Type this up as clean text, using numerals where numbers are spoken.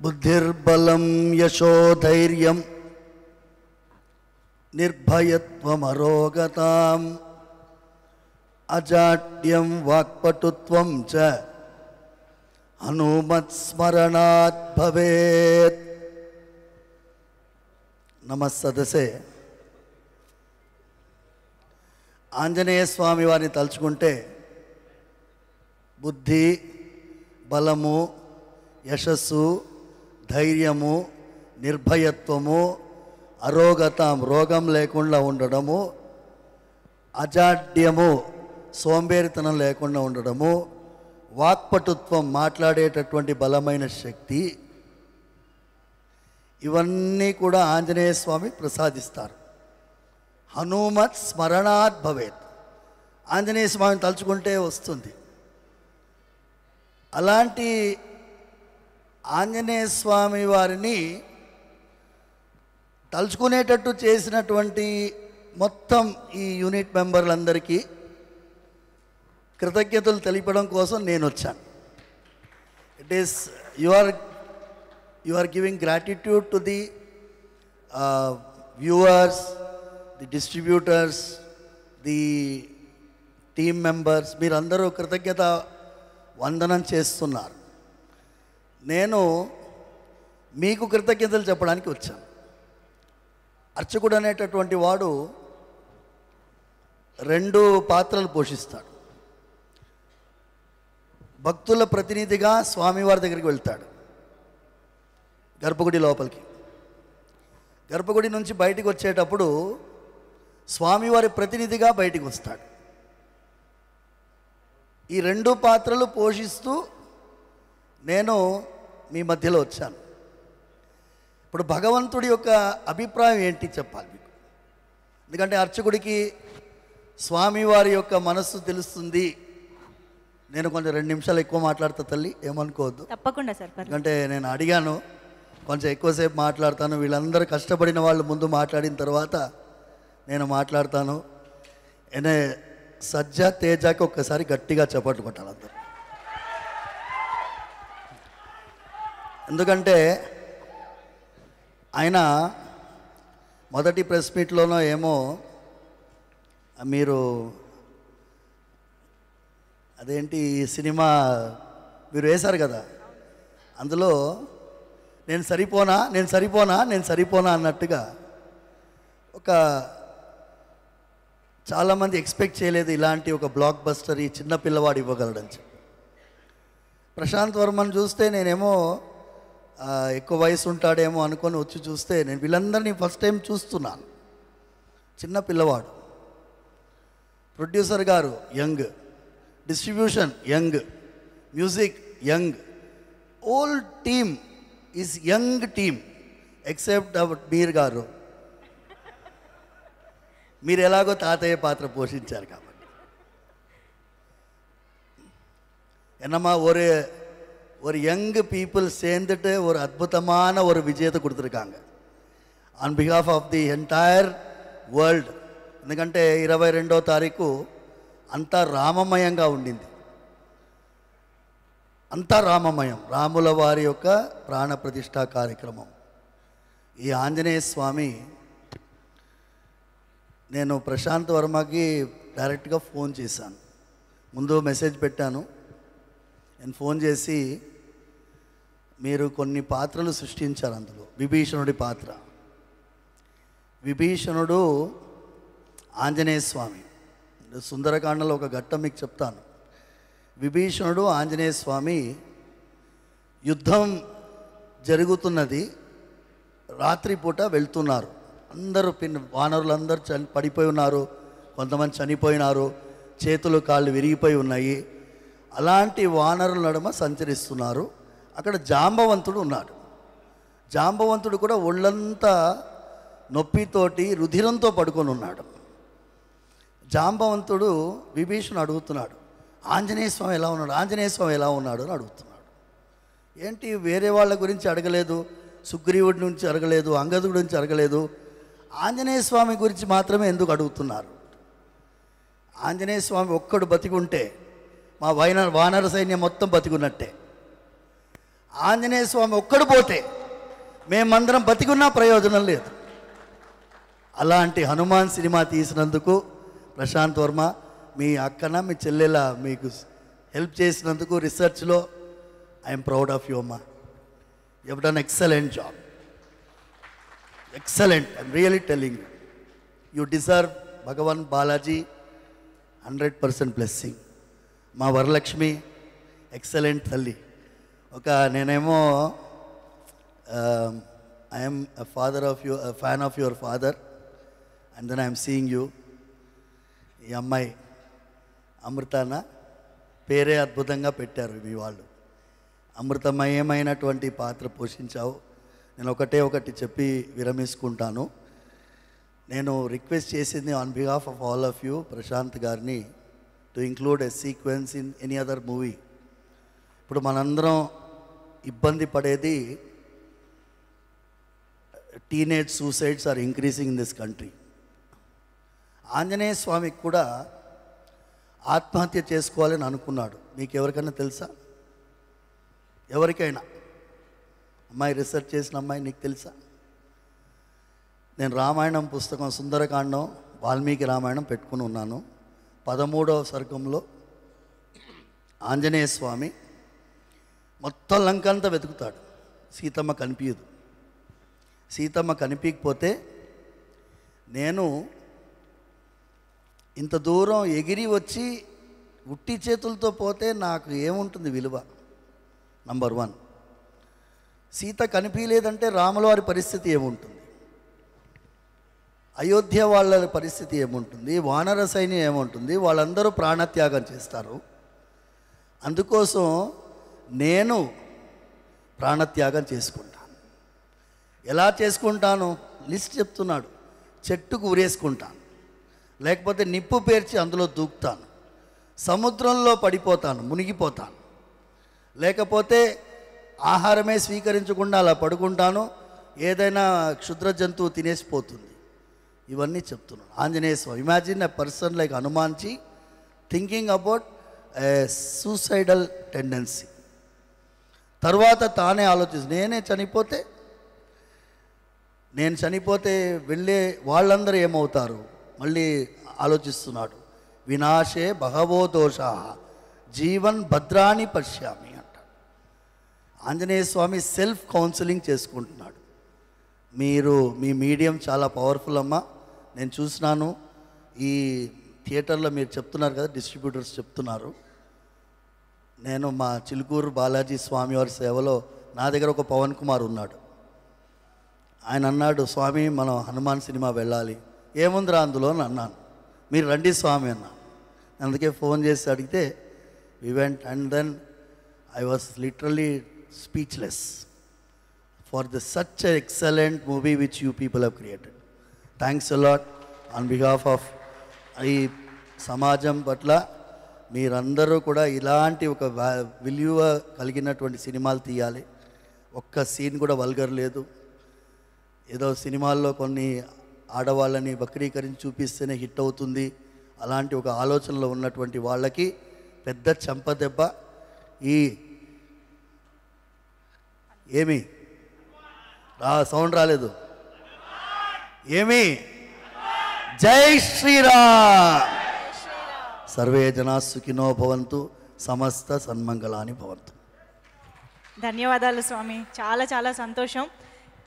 బుద్ధిర్బలం యశోధైర్యం నిర్భయత్వమరోగతాం అజాడ్యం వాక్పటుత్వం చ హనుమత్స్మరణాత్ భవేత్. నమస్సదసే. ఆంజనేయ స్వామి వారిని తలుచుకుంటే బుద్ధి, బలము, యశస్సు, ధైర్యము, నిర్భయత్వము, అరోగతం రోగం లేకుండా ఉండడము, అజాడ్యము సోంబేరితనం లేకుండా ఉండడము, వాక్పటుత్వం మాట్లాడేటటువంటి బలమైన శక్తి, ఇవన్నీ కూడా ఆంజనేయ స్వామి ప్రసాదిస్తారు. హనుమత్ స్మరణాత్ భవేత్. ఆంజనేయ స్వామిని తలుచుకుంటే వస్తుంది. అలాంటి ఆంజనేయ స్వామి వారిని తలుచుకునేటట్టు చేసినటువంటి మొత్తం ఈ యూనిట్ మెంబర్లందరికీ కృతజ్ఞతలు తెలిపడం కోసం నేను వచ్చాను. It is you are giving gratitude to the viewers, the distributors, the team members. మీరందరూ కృతజ్ఞత వందనం చేస్తున్నారు. నేను మీకు కృతజ్ఞతలు చెప్పడానికి వచ్చాను. అర్చకుడు అనేటటువంటి వాడు రెండు పాత్రలు పోషిస్తాడు. భక్తుల ప్రతినిధిగా స్వామివారి దగ్గరికి వెళ్తాడు, గర్భగుడి లోపలికి. గర్భగుడి నుంచి బయటికి వచ్చేటప్పుడు స్వామివారి ప్రతినిధిగా బయటికి వస్తాడు. ఈ రెండు పాత్రలు పోషిస్తూ నేను మీ మధ్యలో వచ్చాను. ఇప్పుడు భగవంతుడి యొక్క అభిప్రాయం ఏంటి చెప్పాలి మీకు. ఎందుకంటే అర్చకుడికి స్వామివారి యొక్క మనస్సు తెలుస్తుంది. నేను కొంచెం 2 నిమిషాలు ఎక్కువ మాట్లాడతా తల్లి, ఏమనుకోవద్దు. తప్పకుండా సార్. ఎందుకంటే నేను అడిగాను, కొంచెం ఎక్కువసేపు మాట్లాడతాను. వీళ్ళందరూ కష్టపడిన వాళ్ళు ముందు మాట్లాడిన తర్వాత నేను మాట్లాడతాను. ఎనే సజ్జా తేజాకి ఒక్కసారి గట్టిగా చప్పట్లు కొట్టాలి అందరూ. ఎందుకంటే ఆయన మొదటి ప్రెస్ మీట్లోనో ఏమో మీరు అదేంటి సినిమా మీరు వేశారు కదా, అందులో నేను సరిపోనా అన్నట్టుగా ఒక చాలామంది ఎక్స్పెక్ట్ చేయలేదు ఇలాంటి ఒక బ్లాక్ బస్టర్ ఈ చిన్న పిల్లవాడు ఇవ్వగలడని చెప్పి. ప్రశాంత్ వర్మని చూస్తే నేనేమో ఎక్కువ వయసు ఉంటాడేమో అనుకొని వచ్చి చూస్తే నేను వీళ్ళందరినీ ఫస్ట్ టైం చూస్తున్నాను. చిన్న పిల్లవాడు. ప్రొడ్యూసర్ గారు young, distribution young, music young, all team is young team except Mir గారు. మీరు ఎలాగో తాతయ్య పాత్ర పోషించారు కాబట్టి. என்னம்மா ஒரு யங் பீப்புள் சேர்ந்துட்டு ஒரு அற்புதமான ஒரு விஜயத்தை கொடுத்துருக்காங்க on behalf of the entire world. ఎందుకంటే 22వ తారీఖు అంతా రామమయంగా ఉండింది. అంతా రామమయం, రాముల వారి యొక్క ప్రాణ ప్రతిష్ఠా కార్యక్రమం. ఈ ఆంజనేయ స్వామి, నేను ప్రశాంత్ వర్మకి డైరెక్ట్గా ఫోన్ చేశాను. ముందు మెసేజ్ పెట్టాను. నేను ఫోన్ చేసి, మీరు కొన్ని పాత్రలు సృష్టించారు. అందులో విభీషణుడి పాత్ర. విభీషణుడు ఆంజనేయ స్వామి. సుందరకాండలో ఒక ఘట్టం మీకు చెప్తాను. విభీషణుడు ఆంజనేయ స్వామి యుద్ధం జరుగుతున్నది, రాత్రిపూట వెళ్తున్నారు. అందరూ వానరులందరూ పడిపోయి ఉన్నారు, కొంతమంది చనిపోయినారు, చేతులు కాళ్ళు విరిగిపోయి ఉన్నాయి. అలాంటి వానరుల నడుమ సంచరిస్తున్నారు. అక్కడ జాంబవంతుడు ఉన్నాడు. జాంబవంతుడు కూడా ఒళ్ళంతా నొప్పితోటి రుధిరంతో పడుకొని ఉన్నాడు. జాంబవంతుడు విభీషణుడు అడుగుతున్నాడు, ఆంజనేయ స్వామి ఎలా ఉన్నాడు, ఆంజనేయ స్వామి ఎలా ఉన్నాడు అని అడుగుతున్నాడు. ఏంటి వేరే వాళ్ళ గురించి అడగలేదు, సుగ్రీవుడి నుంచి అడగలేదు, అంగదుడి గురించి అడగలేదు, ఆంజనేయ స్వామి గురించి మాత్రమే ఎందుకు అడుగుతున్నారు? ఆంజనేయ స్వామి ఒక్కడు బతికుంటే మా వానర సైన్యం మొత్తం బతికున్నట్టే. ఆంజనేయ స్వామి ఒక్కడు పోతే మేమందరం బతికున్నా ప్రయోజనం లేదు. అలాంటి హనుమాన్ సినిమా తీసినందుకు ప్రశాంత్ వర్మ, మీ అక్కన మీ చెల్లెల మీకు హెల్ప్ చేసినందుకు రీసెర్చ్లో ఐఎమ్ ప్రౌడ్ ఆఫ్ యూ అమ్మా. You have done excellent job, excellent. I'm really telling you, you deserve Bhagwan Balaji 100% blessing. మా వరలక్ష్మి ఎక్సలెంట్ తల్లి. నేనేమో I'm father of you, fan of your father, and then I'm seeing you. ఈ అమ్మాయి అమృతాన పేరే అద్భుతంగా పెట్టారు మీ వాళ్ళు. అమృతమయమైనటువంటి పాత్ర పోషించావు. నేను ఒకటి చెప్పి విరమించుకుంటాను. నేను రిక్వెస్ట్ చేసింది on behalf of all of you, Prashanth గారిని, to include a sequence in any other movie. ఇప్పుడు మనందరం ఇబ్బంది పడేది, teenage suicides are increasing in this country. Anjaneya స్వామికి కూడా ఆత్మహత్య చేసుకోవాలని అనుకున్నాడు. మీకు ఎవరికైనా తెలుసా? ఎవరికైనా? అమ్మాయి, రీసెర్చ్ చేసిన అమ్మాయి, నీకు తెలుసా? నేను రామాయణం పుస్తకం సుందరకాండం, వాల్మీకి రామాయణం పెట్టుకుని ఉన్నాను. 13వ సర్గంలో ఆంజనేయ స్వామి మొత్తం లంక అంతా వెతుకుతాడు, సీతమ్మ కనిపించదు. సీతమ్మ కనిపించకపోతే, నేను ఇంత దూరం ఎగిరి వచ్చి ఉట్టి చేతులతో పోతే నాకు ఏముంటుంది విలువ? నంబర్ 1. సీత కనిపించలేదంటే రాముల వారి పరిస్థితి ఏముంటుంది? అయోధ్య వాళ్ళ పరిస్థితి ఏముంటుంది? వానర సైన్యం ఏముంటుంది? వాళ్ళందరూ ప్రాణత్యాగం చేస్తారు. అందుకోసం నేను ప్రాణత్యాగం చేసుకుంటాను. ఎలా చేసుకుంటాను? లిస్ట్ చెప్తున్నాడు. చెట్టుకు ఉరేసుకుంటాను, లేకపోతే నిప్పు పేర్చి అందులో దూకుతాను, సముద్రంలో పడిపోతాను, మునిగిపోతాను, లేకపోతే ఆహారమే స్వీకరించకుండా అలా పడుకుంటాను, ఏదైనా క్షుద్ర జంతువు తినేసిపోతుంది. ఇవన్నీ చెప్తున్నాను. Anjaneya Swami, imagine a person like Hanumanji thinking about a suicidal tendency. తర్వాత తానే ఆలోచిస్తు, నేను చనిపోతే వెళ్ళే వాళ్ళందరూ ఏమవుతారు? మళ్ళీ ఆలోచిస్తున్నాడు. వినాశే బహవో దోషా జీవన్ భద్రాని పశ్యామి అంటాడు. ఆంజనేయ స్వామి సెల్ఫ్ కౌన్సిలింగ్ చేసుకుంటున్నాడు. మీ మీడియం చాలా పవర్ఫుల్ అమ్మా. నేను చూసినాను ఈ థియేటర్లో, మీరు చెప్తున్నారు కదా, డిస్ట్రిబ్యూటర్స్ చెప్తున్నారు. నేను మా చిలుకూరు బాలాజీ స్వామివారి సేవలో నా దగ్గర ఒక పవన్ కుమార్ ఉన్నాడు. ఆయన అన్నాడు, స్వామి మనం హనుమాన్ సినిమా వెళ్ళాలి. ఏముందిరా అందులో అని అన్నాను. మీరు రండి స్వామి అన్నా. అందుకే ఫోన్ చేసి అడిగితే we went, and then I was literally speechless for the such excellent movie which you people have created. Thanks a lot on behalf of ఈ సమాజం పట్ల. మీరందరూ కూడా ఇలాంటి ఒక విలువ కలిగినటువంటి సినిమాలు తీయాలి. ఒక్క సీన్ కూడా వల్గర్ లేదు. ఏదో సినిమాల్లో కొన్ని ఆడవాళ్ళని వక్రీకరించి చూపిస్తేనే హిట్ అవుతుంది, అలాంటి ఒక ఆలోచనలో ఉన్నటువంటి వాళ్ళకి పెద్ద చెంపదెబ్బ. ఏమి సౌండ్ రాలేదు? ఏమి? జై శ్రీరామ్. సర్వే జనా సుఖినో భవంతు, సమస్త సన్మంగళాని భవంతు. ధన్యవాదాలు స్వామి, చాలా చాలా సంతోషం.